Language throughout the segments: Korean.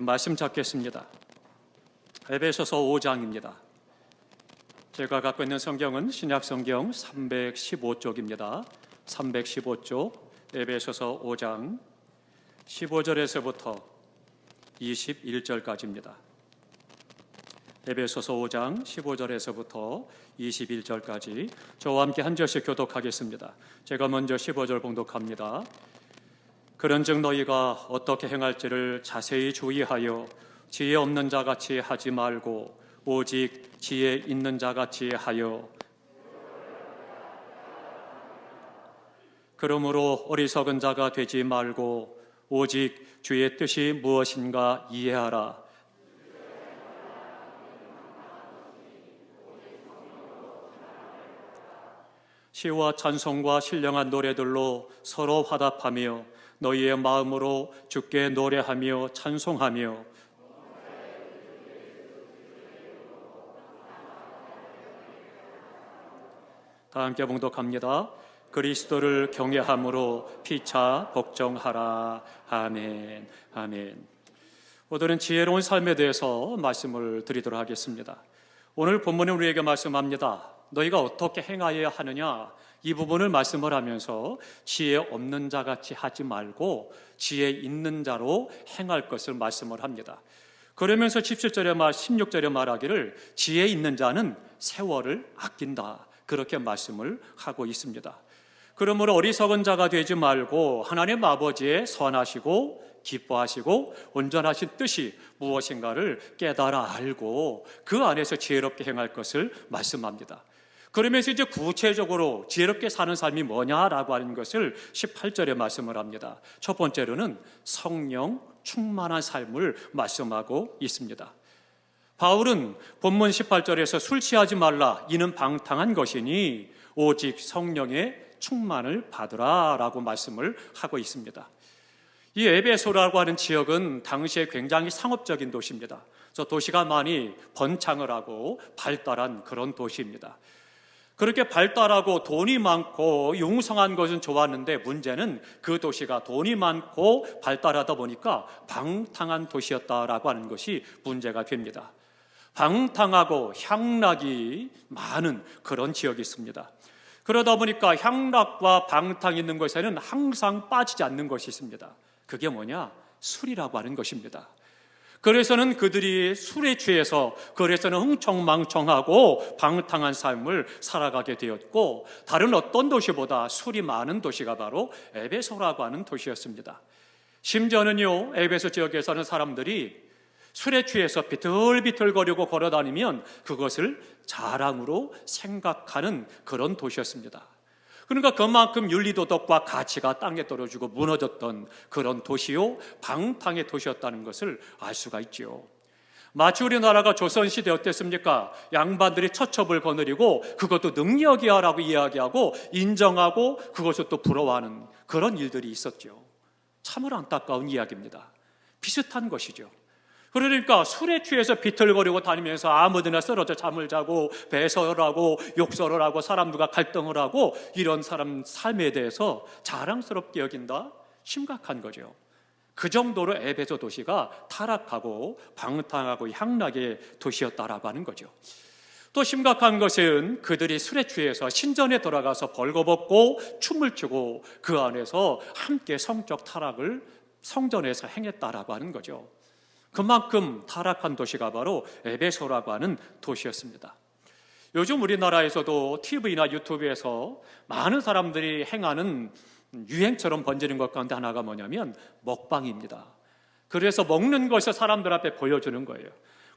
말씀 찾겠습니다. 에베소서 5장입니다. 제가 갖고 있는 성경은 신약성경 315쪽입니다. 315쪽 에베소서 5장 15절에서부터 21절까지입니다. 에베소서 5장 15절에서부터 21절까지 저와 함께 한 절씩 교독하겠습니다. 제가 먼저 15절 봉독합니다. 그런즉 너희가 어떻게 행할지를 자세히 주의하여 지혜 없는 자같이 하지 말고 오직 지혜 있는 자같이 하여 그러므로 어리석은 자가 되지 말고 오직 주의 뜻이 무엇인가 이해하라. 시와 찬송과 신령한 노래들로 서로 화답하며 너희의 마음으로 주께 노래하며 찬송하며 다 함께 봉독합니다. 그리스도를 경외함으로 피차 복종하라. 아멘. 아멘. 오늘은 지혜로운 삶에 대해서 말씀을 드리도록 하겠습니다. 오늘 본문은 우리에게 말씀합니다. 너희가 어떻게 행하여야 하느냐, 이 부분을 말씀을 하면서 지혜 없는 자같이 하지 말고 지혜 있는 자로 행할 것을 말씀을 합니다. 그러면서 17절에 16절에 말하기를 지혜 있는 자는 세월을 아낀다, 그렇게 말씀을 하고 있습니다. 그러므로 어리석은 자가 되지 말고 하나님 아버지의 선하시고 기뻐하시고 온전하신 뜻이 무엇인가를 깨달아 알고 그 안에서 지혜롭게 행할 것을 말씀합니다. 그러면서 이제 구체적으로 지혜롭게 사는 삶이 뭐냐라고 하는 것을 18절에 말씀을 합니다. 첫 번째로는 성령 충만한 삶을 말씀하고 있습니다. 바울은 본문 18절에서 술 취하지 말라, 이는 방탕한 것이니 오직 성령의 충만을 받으라 라고 말씀을 하고 있습니다. 이 에베소라고 하는 지역은 당시에 굉장히 상업적인 도시입니다. 그래서 도시가 많이 번창을 하고 발달한 그런 도시입니다. 그렇게 발달하고 돈이 많고 융성한 것은 좋았는데 문제는 그 도시가 돈이 많고 발달하다 보니까 방탕한 도시였다라고 하는 것이 문제가 됩니다. 방탕하고 향락이 많은 그런 지역이 있습니다. 그러다 보니까 향락과 방탕이 있는 것에는 항상 빠지지 않는 것이 있습니다. 그게 뭐냐? 술이라고 하는 것입니다. 그래서는 그들이 술에 취해서 그래서는 흥청망청하고 방탕한 삶을 살아가게 되었고, 다른 어떤 도시보다 술이 많은 도시가 바로 에베소라고 하는 도시였습니다. 심지어는요, 에베소 지역에 사는 사람들이 술에 취해서 비틀비틀거리고 걸어다니면 그것을 자랑으로 생각하는 그런 도시였습니다. 그러니까 그만큼 윤리도덕과 가치가 땅에 떨어지고 무너졌던 그런 도시요, 방탕의 도시였다는 것을 알 수가 있죠. 마치 우리나라가 조선시대 어땠습니까? 양반들이 처첩을 거느리고 그것도 능력이야 라고 이야기하고 인정하고 그것을 또 부러워하는 그런 일들이 있었죠. 참으로 안타까운 이야기입니다. 비슷한 것이죠. 그러니까 술에 취해서 비틀거리고 다니면서 아무데나 쓰러져 잠을 자고 배설을 하고 욕설을 하고 사람들과 갈등을 하고 이런 사람 삶에 대해서 자랑스럽게 여긴다? 심각한 거죠. 그 정도로 에베소 도시가 타락하고 방탕하고 향락의 도시였다라고 하는 거죠. 또 심각한 것은 그들이 술에 취해서 신전에 돌아가서 벌거벗고 춤을 추고 그 안에서 함께 성적 타락을 성전에서 행했다라고 하는 거죠. 그만큼 타락한 도시가 바로 에베소라고 하는 도시였습니다. 요즘 우리나라에서도 TV나 유튜브에서 많은 사람들이 행하는 유행처럼 번지는 것 가운데 하나가 뭐냐면 먹방입니다. 그래서 먹는 것을 사람들 앞에 보여주는 거예요.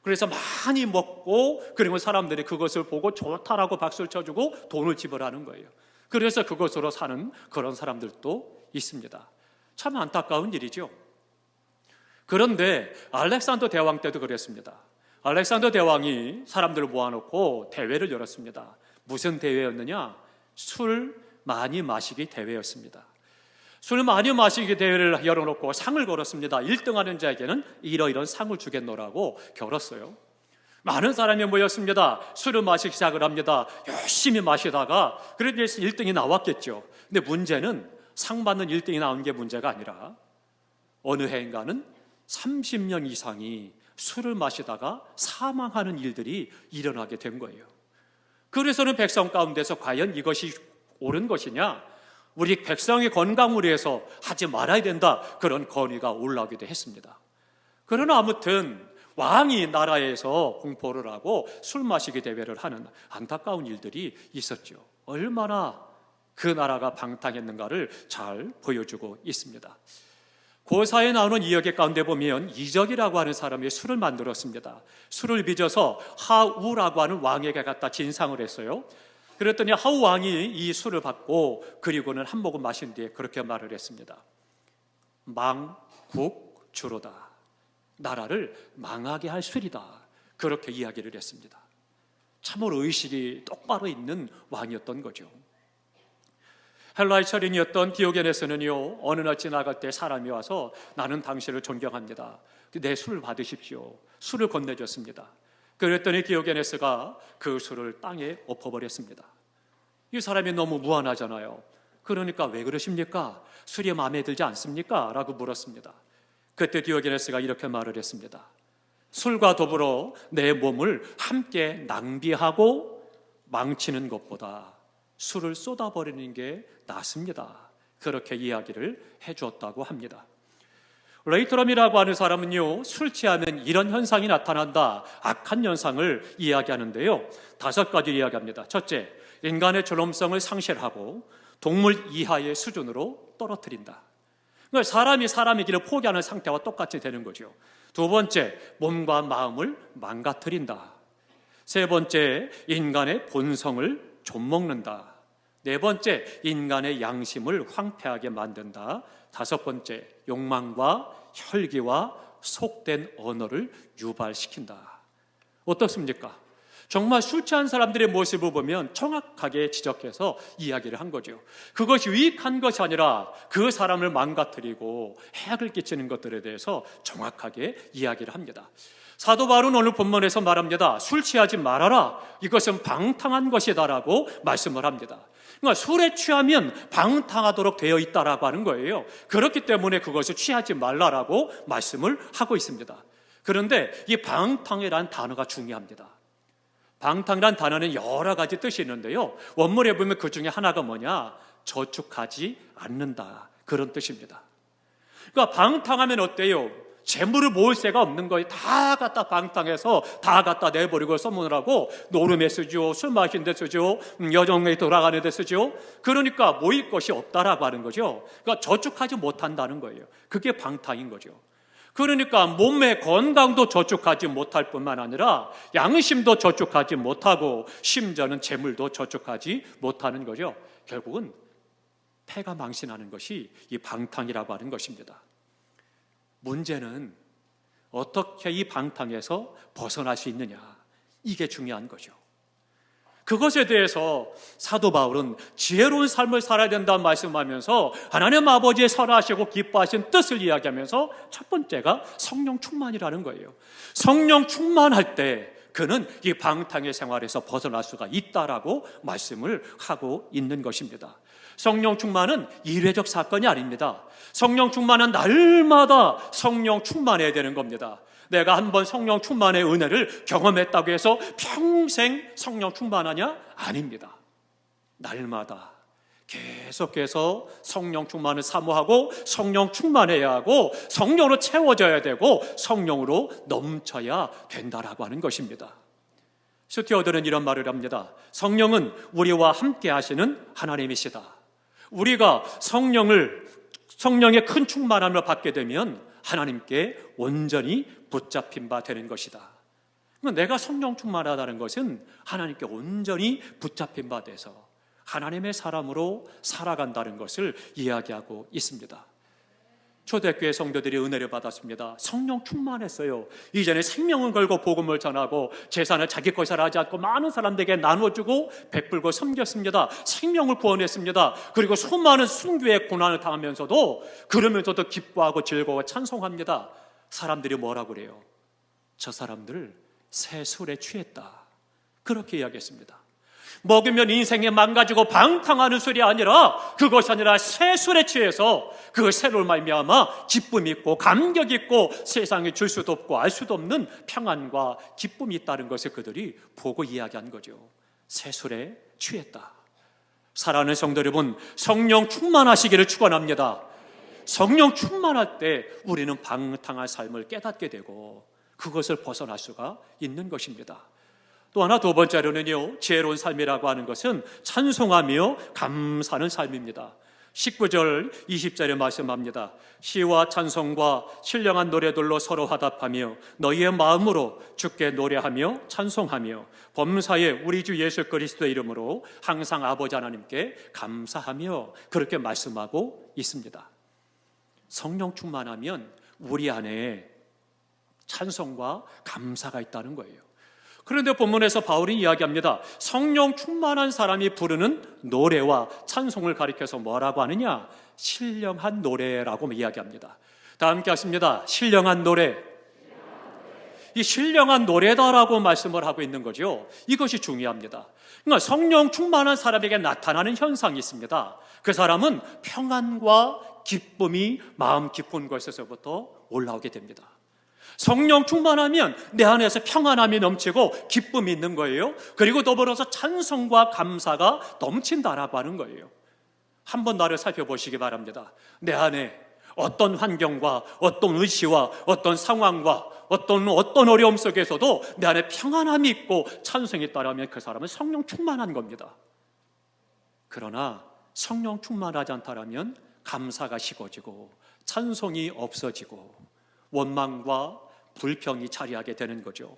그래서 많이 먹고 그리고 사람들이 그것을 보고 좋다라고 박수를 쳐주고 돈을 지불하는 거예요. 그래서 그것으로 사는 그런 사람들도 있습니다. 참 안타까운 일이죠. 그런데 알렉산더 대왕 때도 그랬습니다. 알렉산더 대왕이 사람들을 모아놓고 대회를 열었습니다. 무슨 대회였느냐? 술 많이 마시기 대회였습니다. 술 많이 마시기 대회를 열어놓고 상을 걸었습니다. 1등하는 자에게는 이러이런 상을 주겠노라고 겨뤘어요. 많은 사람이 모였습니다. 술을 마시기 시작을 합니다. 열심히 마시다가 그래도 1등이 나왔겠죠. 근데 문제는 상 받는 1등이 나온 게 문제가 아니라 어느 해인가는 30명 이상이 술을 마시다가 사망하는 일들이 일어나게 된 거예요. 그래서는 백성 가운데서 과연 이것이 옳은 것이냐, 우리 백성의 건강을 위해서 하지 말아야 된다, 그런 건의가 올라오기도 했습니다. 그러나 아무튼 왕이 나라에서 공포를 하고 술 마시기 대회를 하는 안타까운 일들이 있었죠. 얼마나 그 나라가 방탕했는가를 잘 보여주고 있습니다. 고사에 나오는 이야기 가운데 보면 이적이라고 하는 사람이 술을 만들었습니다. 술을 빚어서 하우라고 하는 왕에게 갖다 진상을 했어요. 그랬더니 하우 왕이 이 술을 받고 그리고는 한 모금 마신 뒤에 그렇게 말을 했습니다. 망국주로다. 나라를 망하게 할 술이다. 그렇게 이야기를 했습니다. 참으로 의식이 똑바로 있는 왕이었던 거죠. 헬라의 철인이었던 디오게네스는요, 어느 날 지나갈 때 사람이 와서 나는 당신을 존경합니다. 내 술을 받으십시오. 술을 건네줬습니다. 그랬더니 디오게네스가 그 술을 땅에 엎어버렸습니다. 이 사람이 너무 무안하잖아요. 그러니까 왜 그러십니까? 술이 마음에 들지 않습니까? 라고 물었습니다. 그때 디오게네스가 이렇게 말을 했습니다. 술과 더불어 내 몸을 함께 낭비하고 망치는 것보다 술을 쏟아버리는 게 낫습니다. 그렇게 이야기를 해주었다고 합니다. 레이트럼이라고 하는 사람은요, 술 취하면 이런 현상이 나타난다, 악한 현상을 이야기하는데요, 5가지 이야기합니다. 첫째, 인간의 존엄성을 상실하고 동물 이하의 수준으로 떨어뜨린다. 그러니까 사람이 사람의 길을 포기하는 상태와 똑같이 되는 거죠. 두 번째, 몸과 마음을 망가뜨린다. 세 번째, 인간의 본성을 좀먹는다. 네 번째, 인간의 양심을 황폐하게 만든다. 5번째, 욕망과 혈기와 속된 언어를 유발시킨다. 어떻습니까? 정말 술 취한 사람들의 모습을 보면 정확하게 지적해서 이야기를 한 거죠. 그것이 유익한 것이 아니라 그 사람을 망가뜨리고 해악을 끼치는 것들에 대해서 정확하게 이야기를 합니다. 사도 바울은 오늘 본문에서 말합니다. 술 취하지 말아라. 이것은 방탕한 것이다라고 말씀을 합니다. 그러니까 술에 취하면 방탕하도록 되어 있다라고 하는 거예요. 그렇기 때문에 그것을 취하지 말라라고 말씀을 하고 있습니다. 그런데 이 방탕이라는 단어가 중요합니다. 방탕이라는 단어는 여러 가지 뜻이 있는데요, 원문에 보면 그 중에 하나가 뭐냐? 저축하지 않는다, 그런 뜻입니다. 그러니까 방탕하면 어때요? 재물을 모을 새가 없는 거예요. 다 갖다 방탕해서 다 갖다 내버리고 소문하고 노름에 쓰죠, 술 마시는 데 쓰죠, 여정에 돌아가는 데 쓰죠. 그러니까 모일 것이 없다라고 하는 거죠. 그러니까 저축하지 못한다는 거예요. 그게 방탕인 거죠. 그러니까 몸의 건강도 저축하지 못할 뿐만 아니라 양심도 저축하지 못하고 심지어는 재물도 저축하지 못하는 거죠. 결국은 폐가 망신하는 것이 이 방탕이라고 하는 것입니다. 문제는 어떻게 이 방탕에서 벗어날 수 있느냐, 이게 중요한 거죠. 그것에 대해서 사도 바울은 지혜로운 삶을 살아야 된다는 말씀하면서 하나님 아버지의 선하시고 기뻐하신 뜻을 이야기하면서 첫 번째가 성령 충만이라는 거예요. 성령 충만할 때 그는 이 방탕의 생활에서 벗어날 수가 있다라고 말씀을 하고 있는 것입니다. 성령 충만은 일회적 사건이 아닙니다. 성령 충만은 날마다 성령 충만해야 되는 겁니다. 내가 한번 성령 충만의 은혜를 경험했다고 해서 평생 성령 충만하냐? 아닙니다. 날마다 계속해서 성령 충만을 사모하고 성령 충만해야 하고 성령으로 채워져야 되고 성령으로 넘쳐야 된다라고 하는 것입니다. 스튜어드는 이런 말을 합니다. 성령은 우리와 함께 하시는 하나님이시다. 우리가 성령의 큰 충만함을 받게 되면 하나님께 온전히 붙잡힌 바 되는 것이다. 내가 성령 충만하다는 것은 하나님께 온전히 붙잡힌 바 돼서 하나님의 사람으로 살아간다는 것을 이야기하고 있습니다. 초대교회 성도들이 은혜를 받았습니다. 성령 충만했어요. 이전에 생명을 걸고 복음을 전하고 재산을 자기 것을 하지 않고 많은 사람들에게 나눠주고 베풀고 섬겼습니다. 생명을 구원했습니다. 그리고 수많은 순교의 고난을 당하면서도 그러면서도 기뻐하고 즐거워 찬송합니다. 사람들이 뭐라고 그래요? 저 사람들 새 술에 취했다, 그렇게 이야기했습니다. 먹으면 인생이 망가지고 방탕하는 술이 아니라, 그것이 아니라 새 술에 취해서 그 새로 말미암아 기쁨이 있고 감격이 있고 세상에 줄 수도 없고 알 수도 없는 평안과 기쁨이 있다는 것을 그들이 보고 이야기한 거죠. 새 술에 취했다. 사랑하는 성도 여러분, 성령 충만하시기를 축원합니다. 성령 충만할 때 우리는 방탕한 삶을 깨닫게 되고 그것을 벗어날 수가 있는 것입니다. 또 하나, 두 번째로는요, 지혜로운 삶이라고 하는 것은 찬송하며 감사하는 삶입니다. 19절 20절에 말씀합니다. 시와 찬송과 신령한 노래들로 서로 화답하며 너희의 마음으로 주께 노래하며 찬송하며 범사에 우리 주 예수 그리스도의 이름으로 항상 아버지 하나님께 감사하며, 그렇게 말씀하고 있습니다. 성령 충만하면 우리 안에 찬송과 감사가 있다는 거예요. 그런데 본문에서 바울이 이야기합니다. 성령 충만한 사람이 부르는 노래와 찬송을 가리켜서 뭐라고 하느냐? 신령한 노래라고 이야기합니다. 다 함께 하십니다. 신령한 노래. 이 신령한 노래다라고 말씀을 하고 있는 거죠. 이것이 중요합니다. 그러니까 성령 충만한 사람에게 나타나는 현상이 있습니다. 그 사람은 평안과 기쁨이 마음 깊은 곳에서부터 올라오게 됩니다. 성령 충만하면 내 안에서 평안함이 넘치고 기쁨이 있는 거예요. 그리고 더불어서 찬송과 감사가 넘친다라고 하는 거예요. 한번 나를 살펴보시기 바랍니다. 내 안에 어떤 환경과 어떤 의시와 어떤 상황과 어떤 어려움 속에서도 내 안에 평안함이 있고 찬송이 있다라면 그 사람은 성령 충만한 겁니다. 그러나 성령 충만하지 않다라면 감사가 식어지고 찬송이 없어지고 원망과 불평이 자리하게 되는 거죠.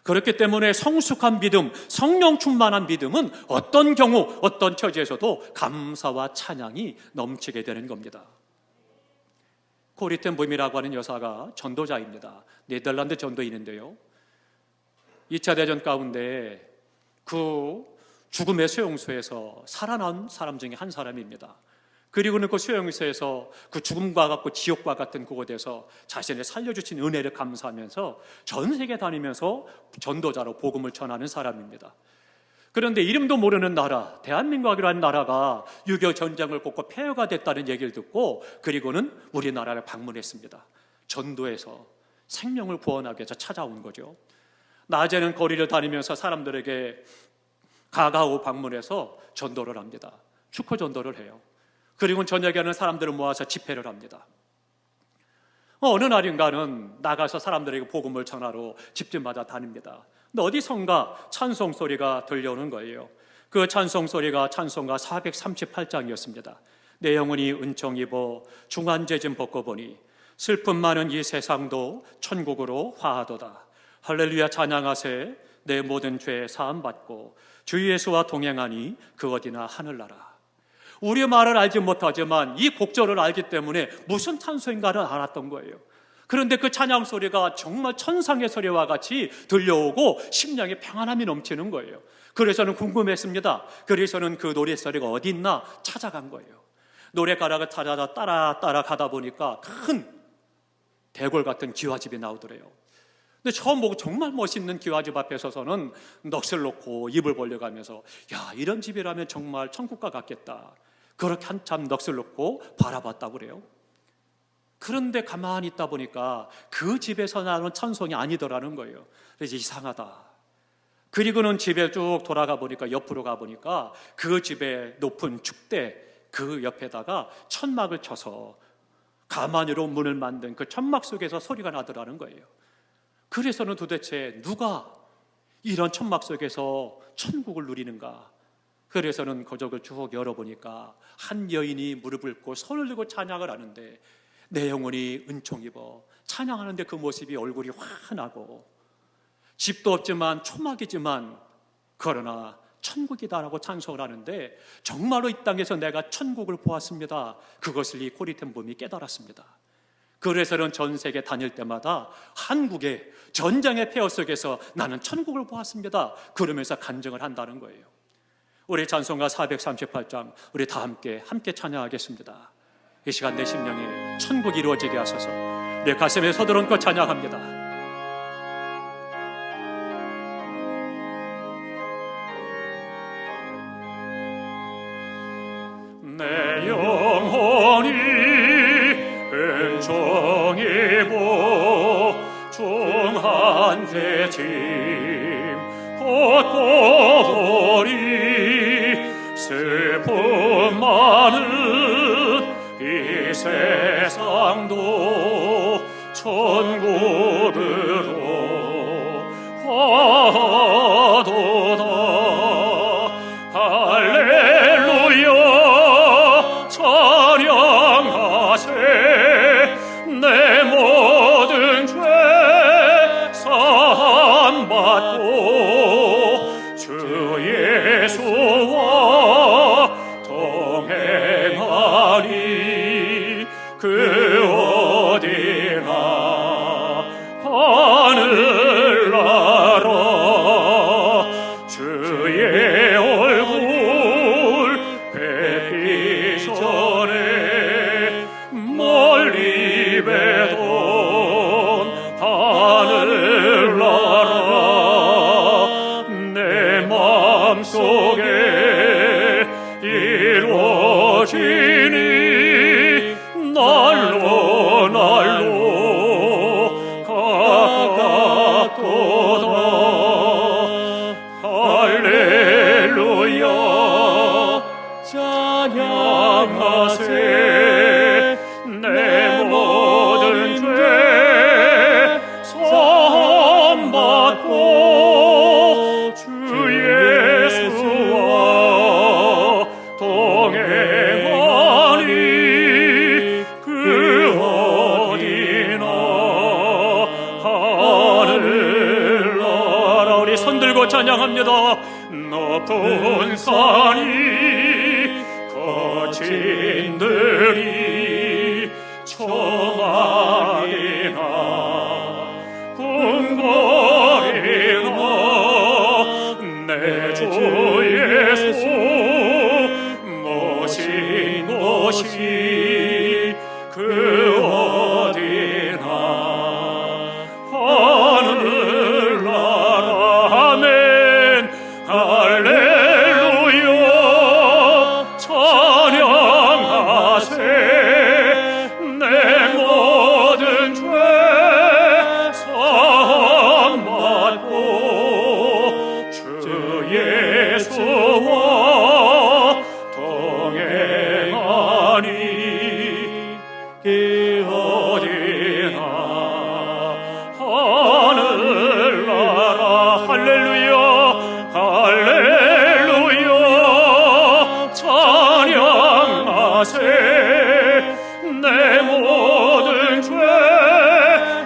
그렇기 때문에 성숙한 믿음, 성령 충만한 믿음은 어떤 경우, 어떤 처지에서도 감사와 찬양이 넘치게 되는 겁니다. 코리 텐 붐이라고 하는 여사가 전도자입니다. 네덜란드 전도인인데요, 2차 대전 가운데 그 죽음의 수용소에서 살아난 사람 중에 한 사람입니다. 그리고는 그 수용소에서 그 죽음과 같고 지옥과 같은 그곳에서 자신을 살려주신 은혜를 감사하면서 전 세계 다니면서 전도자로 복음을 전하는 사람입니다. 그런데 이름도 모르는 나라, 대한민국이라는 나라가 6.25 전쟁을 겪고 폐허가 됐다는 얘기를 듣고 그리고는 우리나라를 방문했습니다. 전도해서 생명을 구원하기 위해서 찾아온 거죠. 낮에는 거리를 다니면서 사람들에게 가가오 방문해서 전도를 합니다. 축구 전도를 해요. 그리고 저녁에는 사람들을 모아서 집회를 합니다. 어느 날인가는 나가서 사람들에게 복음을 전하러 집집마다 다닙니다. 근데 어디선가 찬송 소리가 들려오는 거예요. 그 찬송 소리가 찬송가 438장이었습니다. 내 영혼이 은총 입어 중한죄짐 벗고 보니 슬픔 많은 이 세상도 천국으로 화하도다. 할렐루야 찬양하세. 내 모든 죄 사함 받고 주 예수와 동행하니 그 어디나 하늘나라. 우리 말을 알지 못하지만 이 곡절을 알기 때문에 무슨 찬송인가를 알았던 거예요. 그런데 그 찬양 소리가 정말 천상의 소리와 같이 들려오고 심령에 평안함이 넘치는 거예요. 그래서 저는 궁금했습니다. 그래서는 그 노랫소리가 어디 있나 찾아간 거예요. 노래가락을 찾아서 따라 가다 보니까 큰 대궐 같은 기와집이 나오더래요. 근데 처음 보고 정말 멋있는 기와집 앞에 서서는 넋을 놓고 입을 벌려가면서 야, 이런 집이라면 정말 천국과 같겠다. 그렇게 한참 넋을 놓고 바라봤다고 그래요. 그런데 가만히 있다 보니까 그 집에서 나는 찬송이 아니더라는 거예요. 그래서 이상하다. 그리고는 집에 쭉 돌아가 보니까 옆으로 가보니까 그 집의 높은 축대 그 옆에다가 천막을 쳐서 가만히로 문을 만든 그 천막 속에서 소리가 나더라는 거예요. 그래서는 도대체 누가 이런 천막 속에서 천국을 누리는가? 그래서는 거적을 쭉 열어보니까 한 여인이 무릎을 꿇고 손을 들고 찬양을 하는데 내 영혼이 은총 입어 찬양하는데 그 모습이 얼굴이 환하고 집도 없지만 초막이지만 그러나 천국이다라고 찬송을 하는데 정말로 이 땅에서 내가 천국을 보았습니다. 그것을 이 코리 텐 붐이 깨달았습니다. 그래서는 전 세계 다닐 때마다 한국의 전쟁의 폐허 속에서 나는 천국을 보았습니다. 그러면서 간증을 한다는 거예요. 우리 찬송가 438장 우리 다 함께 찬양하겠습니다. 이 시간 내 심령에 천국이 이루어지게 하소서. 내 가슴에 서두른껏 찬양합니다. 내 영혼이 은총이고 중한 죄짐 헛고리 슬픔 많은 이 세상도 천국으로 가도다. 할렐루야 찬양하세. 내 모든 죄 사함받고 주 예수와 동행하니 그 어디나 하늘나라 주의 얼굴 뵙기 전에 멀리 뵈던 하늘나라 내 마음속에 이루어지니 날로 날로 가깝도다. 할렐루야 찬양하세. 내 모든 죄 사함받고 주 예수와 동행하니 그 어디나 하늘나라. 우리 손들고 찬양합니다. 높은 산이 거친 들이 초막이나 궁궐이나 내 주 예수 모신 곳이 그 어디나 하늘나라. 아멘. 할렐루야 찬양하세. 내 모든 죄 사함받고 주 예수와 동행하니 그 어디나 하늘나라. 할렐루야 할렐루야 찬양하세. 내 모든 죄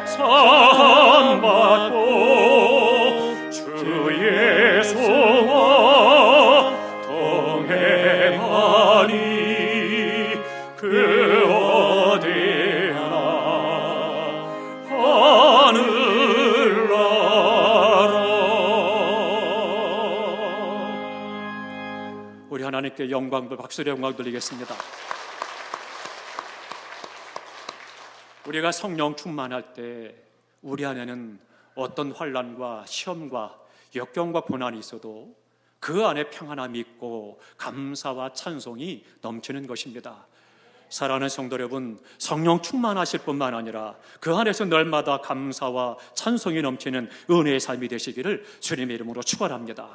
사함받고 주 예수와 동행하니 그 어디나 하늘나라. 우리 하나님께 영광, 박수로 영광 드리겠습니다. 우리가 성령 충만할 때 우리 안에는 어떤 환난과 시험과 역경과 고난이 있어도 그 안에 평안함이 있고 감사와 찬송이 넘치는 것입니다. 사랑하는 성도 여러분, 성령 충만하실 뿐만 아니라 그 안에서 날마다 감사와 찬송이 넘치는 은혜의 삶이 되시기를 주님의 이름으로 축원합니다.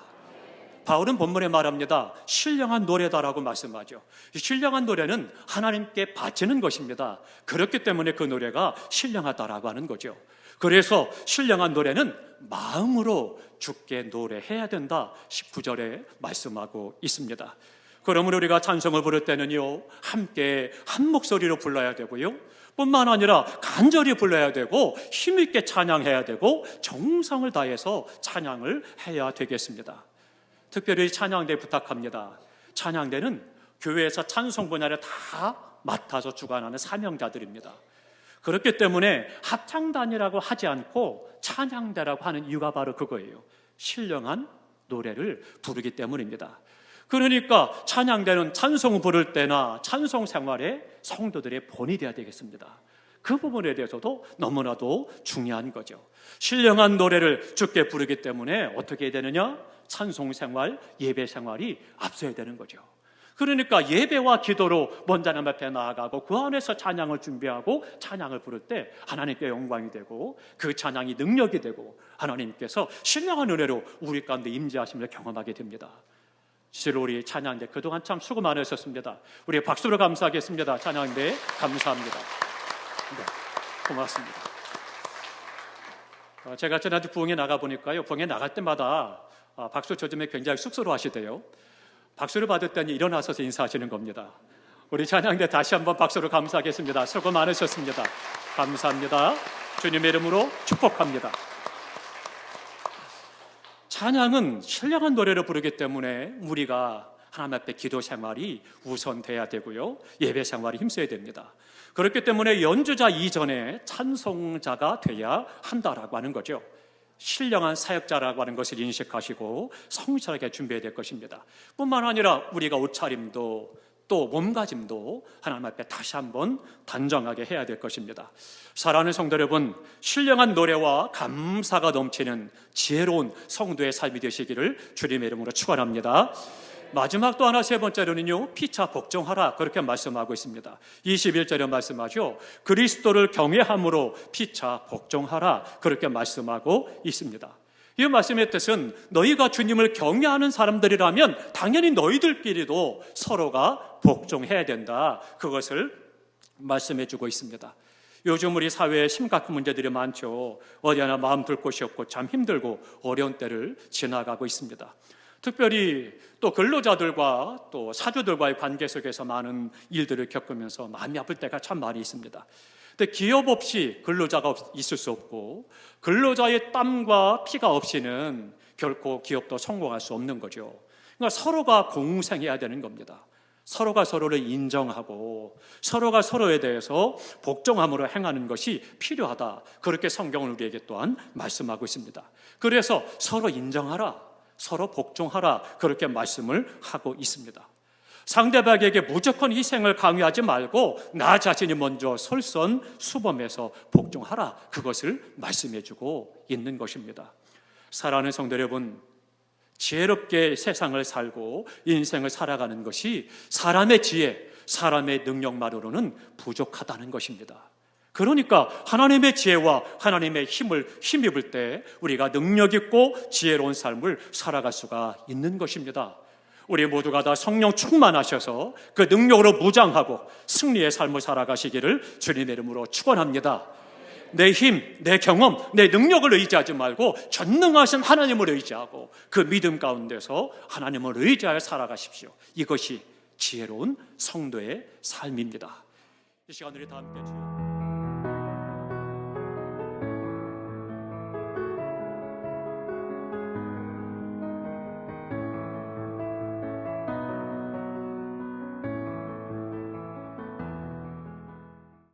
바울은 본문에 말합니다. 신령한 노래다라고 말씀하죠. 신령한 노래는 하나님께 바치는 것입니다. 그렇기 때문에 그 노래가 신령하다라고 하는 거죠. 그래서 신령한 노래는 마음으로 주께 노래해야 된다 19절에 말씀하고 있습니다. 그러므로 우리가 찬송을 부를 때는요, 함께 한 목소리로 불러야 되고요, 뿐만 아니라 간절히 불러야 되고 힘있게 찬양해야 되고 정성을 다해서 찬양을 해야 되겠습니다. 특별히 찬양대 부탁합니다. 찬양대는 교회에서 찬송 분야를 다 맡아서 주관하는 사명자들입니다. 그렇기 때문에 합창단이라고 하지 않고 찬양대라고 하는 이유가 바로 그거예요. 신령한 노래를 부르기 때문입니다. 그러니까 찬양대는 찬송 부를 때나 찬송 생활에 성도들의 본이 되어야 되겠습니다. 그 부분에 대해서도 너무나도 중요한 거죠. 신령한 노래를 주께 부르기 때문에 어떻게 해야 되느냐? 찬송 생활, 예배 생활이 앞서야 되는 거죠. 그러니까 예배와 기도로 먼저 하나님 앞에 나아가고 그 안에서 찬양을 준비하고 찬양을 부를 때 하나님께 영광이 되고 그 찬양이 능력이 되고 하나님께서 신령한 은혜로 우리 가운데 임재하심을 경험하게 됩니다. 실로 우리 찬양대 그동안 참 수고 많으셨습니다. 우리 박수로 감사하겠습니다. 찬양대 감사합니다. 네, 고맙습니다. 제가 지난주 부흥에 나가보니까요, 부흥에 나갈 때마다 박수 쳐주면 굉장히 쑥스러워하시대요. 박수를 받을 때는 일어나서서 인사하시는 겁니다. 우리 찬양대 다시 한번 박수로 감사하겠습니다. 수고 많으셨습니다. 감사합니다. 주님의 이름으로 축복합니다. 찬양은 신령한 노래를 부르기 때문에 우리가 하나님 앞에 기도 생활이 우선돼야 되고요, 예배 생활이 힘써야 됩니다. 그렇기 때문에 연주자 이전에 찬송자가 돼야 한다라고 하는 거죠. 신령한 사역자라고 하는 것을 인식하시고 성실하게 준비해야 될 것입니다. 뿐만 아니라 우리가 옷차림도 또 몸가짐도 하나님 앞에 다시 한번 단정하게 해야 될 것입니다. 사랑하는 성도 여러분, 신령한 노래와 감사가 넘치는 지혜로운 성도의 삶이 되시기를 주님의 이름으로 축원합니다. 마지막 또 하나 세 번째로는요, 피차 복종하라 그렇게 말씀하고 있습니다. 21절에 말씀하죠. 그리스도를 경외함으로 피차 복종하라 그렇게 말씀하고 있습니다. 이 말씀의 뜻은 너희가 주님을 경외하는 사람들이라면 당연히 너희들끼리도 서로가 복종해야 된다, 그것을 말씀해 주고 있습니다. 요즘 우리 사회에 심각한 문제들이 많죠. 어디 하나 마음 둘 곳이 없고 참 힘들고 어려운 때를 지나가고 있습니다. 특별히 또 근로자들과 또 사주들과의 관계 속에서 많은 일들을 겪으면서 마음이 아플 때가 참 많이 있습니다. 근데 기업 없이 근로자가 있을 수 없고 근로자의 땀과 피가 없이는 결코 기업도 성공할 수 없는 거죠. 그러니까 서로가 공생해야 되는 겁니다. 서로가 서로를 인정하고 서로가 서로에 대해서 복종함으로 행하는 것이 필요하다, 그렇게 성경은 우리에게 또한 말씀하고 있습니다. 그래서 서로 인정하라, 서로 복종하라 그렇게 말씀을 하고 있습니다. 상대방에게 무조건 희생을 강요하지 말고 나 자신이 먼저 솔선수범해서 복종하라, 그것을 말씀해주고 있는 것입니다. 사랑하는 성도 여러분, 지혜롭게 세상을 살고 인생을 살아가는 것이 사람의 지혜, 사람의 능력만으로는 부족하다는 것입니다. 그러니까 하나님의 지혜와 하나님의 힘을 힘입을 때 우리가 능력 있고 지혜로운 삶을 살아갈 수가 있는 것입니다. 우리 모두가 다 성령 충만하셔서 그 능력으로 무장하고 승리의 삶을 살아가시기를 주님의 이름으로 축원합니다. 내 힘, 내 경험, 내 능력을 의지하지 말고 전능하신 하나님을 의지하고 그 믿음 가운데서 하나님을 의지하여 살아가십시오. 이것이 지혜로운 성도의 삶입니다. 이 시간 우리 다 함께